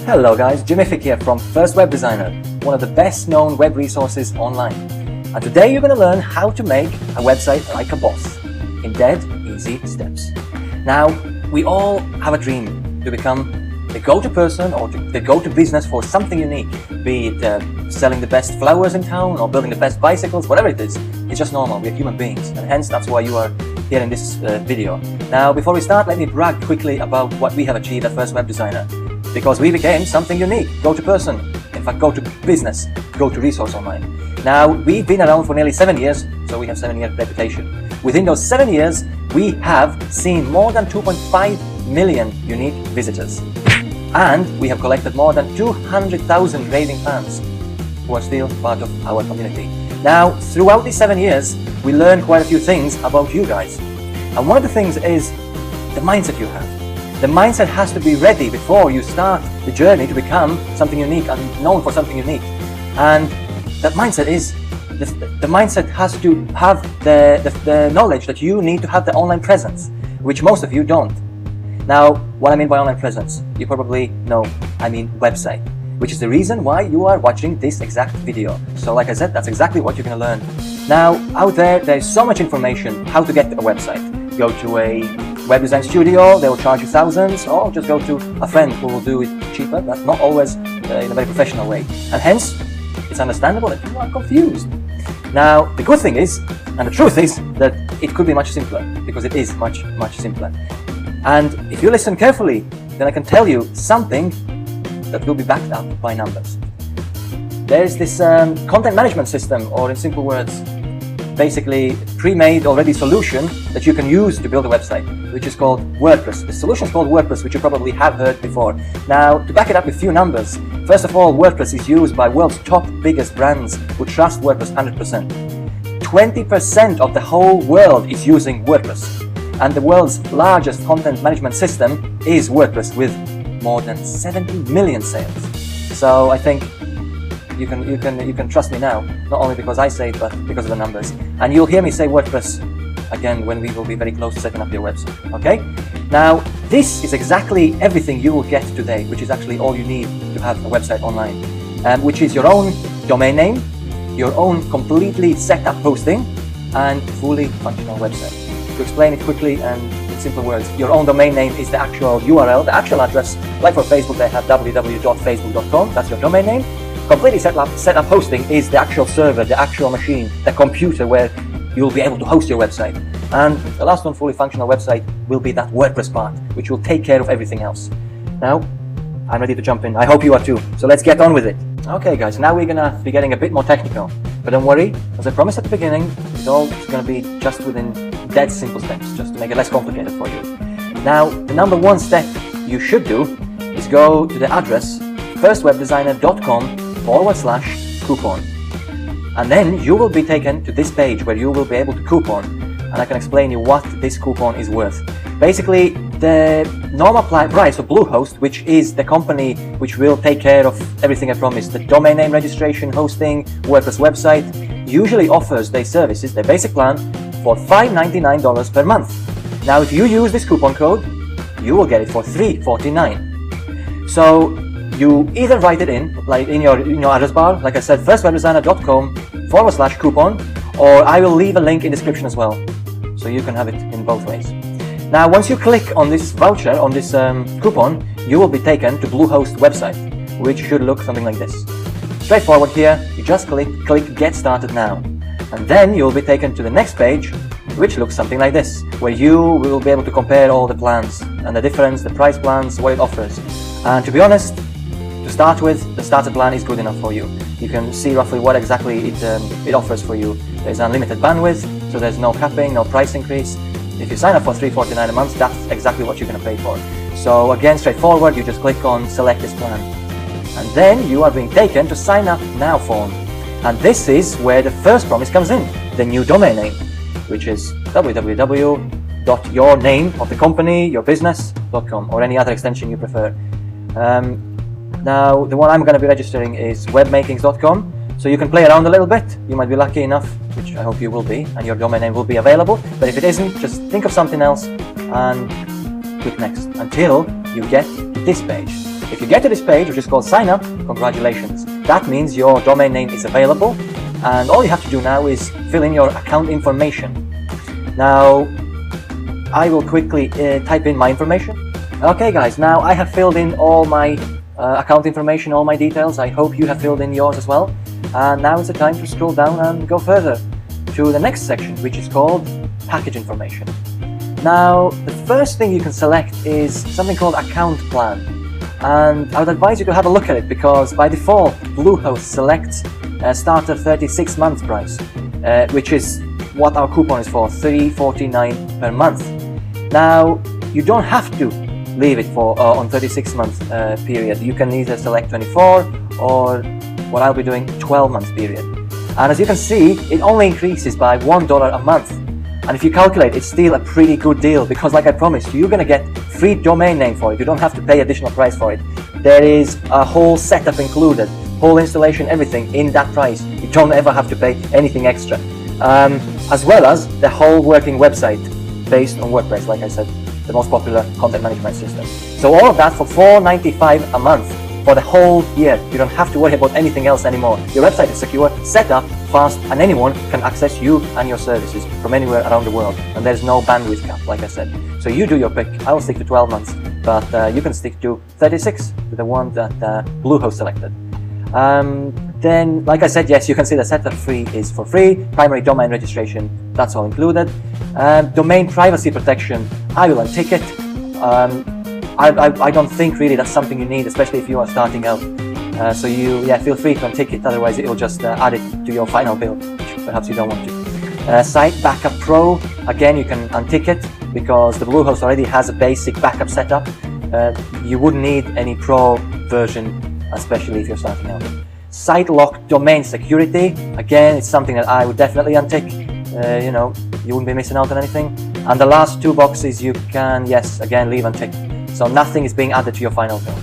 Hello guys, Jimmy Fick here from First Web Designer, one of the best known web resources online. And today you're going to learn how to make a website like a boss in dead easy steps. Now, we all have a dream to become the go-to person or the go-to business for something unique, be it selling the best flowers in town or building the best bicycles, whatever it is. It's just normal, we're human beings, and hence that's why you are here in this video. Now, before we start, let me brag quickly about what we have achieved at First Web Designer. Because we became something unique, go-to person, in fact go-to business, go-to resource online. Now, we've been around for nearly 7 years, so we have 7-year reputation. Within those 7 years, we have seen more than 2.5 million unique visitors. And we have collected more than 200,000 raving fans who are still part of our community. Now, throughout these 7 years, we learned quite a few things about you guys. And one of the things is the mindset you have. The mindset has to be ready before you start the journey to become something unique and known for something unique. And that mindset is, the mindset has to have the knowledge that you need to have the online presence, which most of you don't. Now, what I mean by online presence, you probably know, I mean website, which is the reason why you are watching this exact video. So like I said, that's exactly what you're going to learn. Now, out there's so much information how to get a website. Go to a web design studio, they will charge you thousands, or just go to a friend who will do it cheaper. That's not always in a very professional way. And hence, it's understandable that you are confused. Now, the good thing is, and the truth is, that it could be much simpler, because it is much, much simpler. And if you listen carefully, then I can tell you something that will be backed up by numbers. There's this content management system, or in simple words, basically pre-made already solution that you can use to build a website, which is called WordPress. The solution is called WordPress, which you probably have heard before. Now, to back it up with a few numbers, first of all, WordPress is used by world's top biggest brands who trust WordPress 100%. 20% of the whole world is using WordPress. And the world's largest content management system is WordPress with more than 70 million sales. So I think you can trust me now, not only because I say it, but because of the numbers. And you'll hear me say WordPress again when we will be very close to setting up your website, okay? Now, this is exactly everything you will get today, which is actually all you need to have a website online, which is your own domain name, your own completely set up hosting, and fully functional website. To explain it quickly and in simple words, your own domain name is the actual URL, the actual address. Like for Facebook, they have www.facebook.com, that's your domain name. Completely set up hosting is the actual server, the actual machine, the computer where you'll be able to host your website. And the last one, fully functional website, will be that WordPress part, which will take care of everything else. Now, I'm ready to jump in. I hope you are too. So let's get on with it. Okay guys, now we're gonna be getting a bit more technical. But don't worry, as I promised at the beginning, it's all gonna be just within dead simple steps, just to make it less complicated for you. Now, the number one step you should do is go to the address firstwebdesigner.com/coupon. And then you will be taken to this page where you will be able to coupon, and I can explain you what this coupon is worth. Basically, the normal price for Bluehost, which is the company which will take care of everything I promised, the domain name registration, hosting, WordPress website, usually offers their services, their basic plan, for $5.99 per month. Now, if you use this coupon code, you will get it for $3.49. So you either write it in, like in your address bar, like I said, firstwebdesigner.com/coupon, or I will leave a link in the description as well, so you can have it in both ways. Now, once you click on this voucher, on this coupon, you will be taken to Bluehost website, which should look something like this. Straightforward here, you just click Get Started Now. And then you'll be taken to the next page, which looks something like this, where you will be able to compare all the plans and the difference, the price plans, what it offers. And to be honest, to start with, the starter plan is good enough for you. You can see roughly what exactly it offers for you. There's unlimited bandwidth, so there's no capping, no price increase. If you sign up for $3.49 a month, that's exactly what you're going to pay for. So again, straightforward, you just click on Select this plan. And then you are being taken to Sign Up Now form. And this is where the first promise comes in, the new domain name, which is www.yournameofthecompany, your business.com, or any other extension you prefer. Now, the one I'm going to be registering is webmakings.com, so you can play around a little bit. You might be lucky enough, which I hope you will be, and your domain name will be available. But if it isn't, just think of something else and click next until you get this page. If you get to this page, which is called sign up, congratulations. That means your domain name is available, and all you have to do now is fill in your account information. Now, I will quickly type in my information. Okay guys, now I have filled in all my account information, all my details. I hope you have filled in yours as well. And now is the time to scroll down and go further to the next section, which is called package information. Now, the first thing you can select is something called account plan. And I would advise you to have a look at it, because by default, Bluehost selects a starter 36-month price, which is what our coupon is for, $3.49 per month. Now, you don't have to leave it for on 36-month period. You can either select 24 or what I'll be doing 12-month period. And as you can see, it only increases by $1 a month. And if you calculate, it's still a pretty good deal, because like I promised you, you're going to get free domain name for it. You don't have to pay additional price for it. There is a whole setup included, whole installation, everything in that price. You don't ever have to pay anything extra. As well as the whole working website based on WordPress, like I said, the most popular content management system. So all of that for $4.95 a month for the whole year. You don't have to worry about anything else anymore. Your website is secure, set up, fast, and anyone can access you and your services from anywhere around the world. And there's no bandwidth cap, like I said. So you do your pick. I will stick to 12 months, but you can stick to 36, to the one that Bluehost selected. Then, like I said, yes, you can see the setup fee is for free. Primary domain registration, that's all included. Domain privacy protection, I will untick it. I don't think really that's something you need, especially if you are starting out. So feel free to untick it, otherwise it will just add it to your final build, which perhaps you don't want to. Site Backup Pro, again you can untick it, because the Bluehost already has a basic backup setup. You wouldn't need any Pro version, especially if you're starting out. Site Lock Domain Security, again it's something that I would definitely untick. You wouldn't be missing out on anything. And the last two boxes you can, yes, again leave unticked. So nothing is being added to your final build.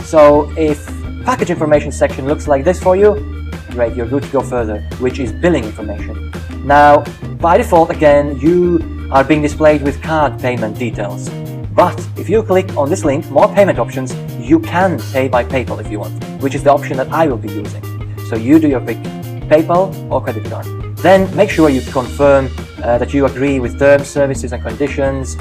So if package information section looks like this for you, great, you're good to go further, which is billing information. Now, by default, again, you are being displayed with card payment details. But if you click on this link, more payment options, you can pay by PayPal if you want, which is the option that I will be using. So you do your pick, PayPal or credit card. Then make sure you confirm that you agree with terms, services and conditions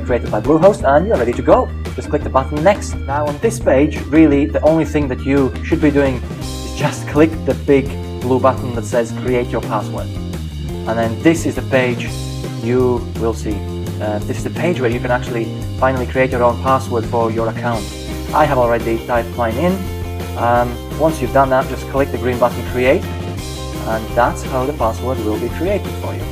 created by Bluehost, and you're ready to go. Just click the button next. Now on this page, really the only thing that you should be doing is just click the big blue button that says create your password. And then this is the page you will see. This is the page where you can actually finally create your own password for your account. I have already typed mine in. Once you've done that, just click the green button create, and that's how the password will be created for you.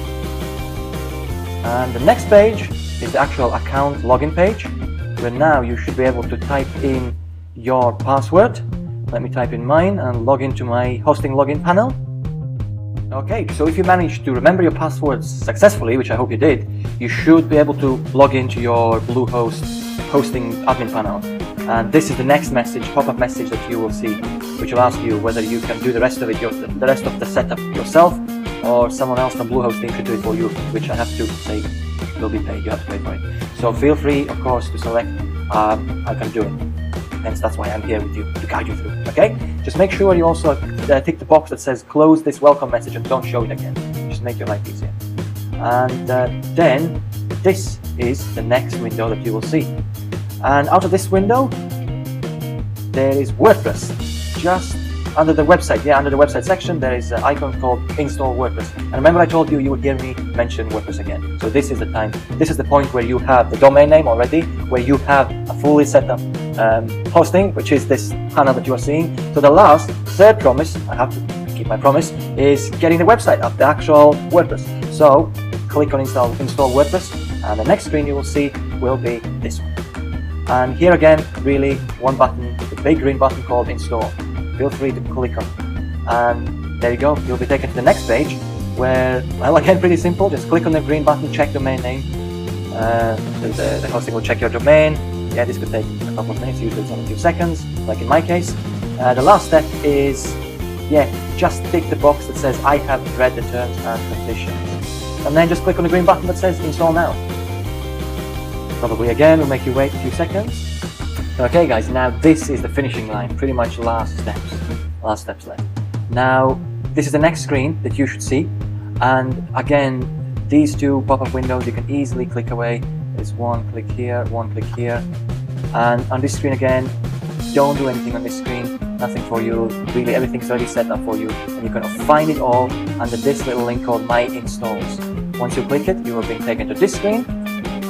And the next page is the actual account login page, where now you should be able to type in your password. Let me type in mine and log into my hosting login panel. Okay, so if you managed to remember your passwords successfully, which I hope you did, you should be able to log into your Bluehost hosting admin panel. And this is the next message, pop-up message that you will see, which will ask you whether you can do the rest of it, the rest of the setup yourself, or someone else from Bluehost team should do it for you, which I have to say will be paid. You have to pay for it. So feel free, of course, to select I can do it. Hence, that's why I'm here with you, to guide you through. Okay? Just make sure you also tick the box that says close this welcome message and don't show it again. Just make your life easier. And then this is the next window that you will see. And out of this window, there is WordPress. Just under the website, under the website section, there is an icon called Install WordPress. And remember I told you you would hear me mention WordPress again. So this is the time. This is the point where you have the domain name already, where you have a fully set up hosting, which is this panel that you are seeing. So the last, third promise, I have to keep my promise, is getting the website up, the actual WordPress. So click on Install WordPress, and the next screen you will see will be this one. And here again, really one button, the big green button called Install. Feel free to click on it. And there you go, you'll be taken to the next page where, well, again, pretty simple. Just click on the green button, check domain name. The hosting will check your domain. Yeah, this could take a couple of minutes, usually it's only a few seconds, like in my case. The last step is, just tick the box that says I have read the terms and conditions. And then just click on the green button that says Install Now. Probably again will make you wait a few seconds. Okay guys, now this is the finishing line, pretty much last steps left. Now this is the next screen that you should see, and again these two pop-up windows you can easily click away. There's one click here, one click here, and on this screen again, don't do anything on this screen, nothing for you, really everything's already set up for you, and you can find it all under this little link called My Installs. Once you click it, you will be taken to this screen,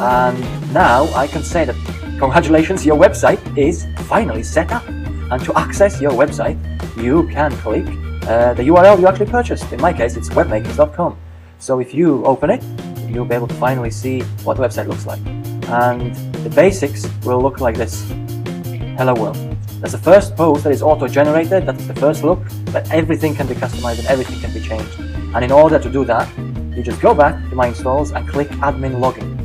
and now I can say that congratulations, your website is finally set up. And to access your website, you can click the URL you actually purchased. In my case, it's webmakers.com. So if you open it, you'll be able to finally see what the website looks like. And the basics will look like this. Hello world. That's the first post that is auto-generated, that's the first look, but everything can be customized and everything can be changed. And in order to do that, you just go back to My Installs and click Admin Login.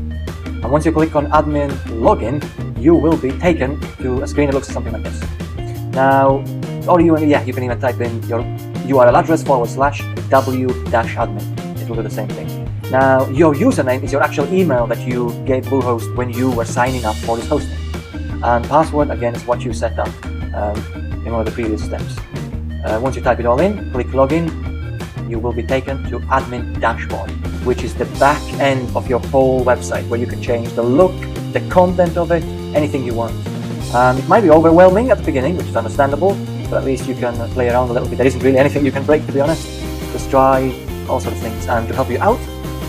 And once you click on Admin Login, you will be taken to a screen that looks something like this. Now, or you can even type in your URL address /w-admin. It will do the same thing. Now, your username is your actual email that you gave Bluehost when you were signing up for this hosting. And password, again, is what you set up in one of the previous steps. Once you type it all in, click Login, you will be taken to Admin Dashboard, which is the back end of your whole website, where you can change the look, the content of it, anything you want. It might be overwhelming at the beginning, which is understandable, but at least you can play around a little bit. There isn't really anything you can break, to be honest. Just try all sorts of things. And to help you out,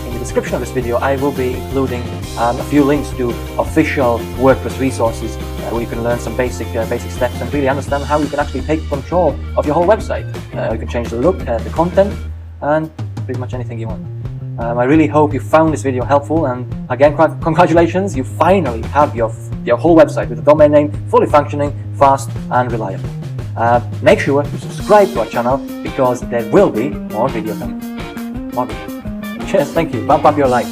in the description of this video, I will be including a few links to official WordPress resources where you can learn some basic steps and really understand how you can actually take control of your whole website. You can change the look, the content, and pretty much anything you want. I really hope you found this video helpful, and again, congratulations, you finally have your whole website with a domain name fully functioning, fast and reliable. Make sure to subscribe to our channel because there will be more video coming. Cheers, thank you, bump up your like.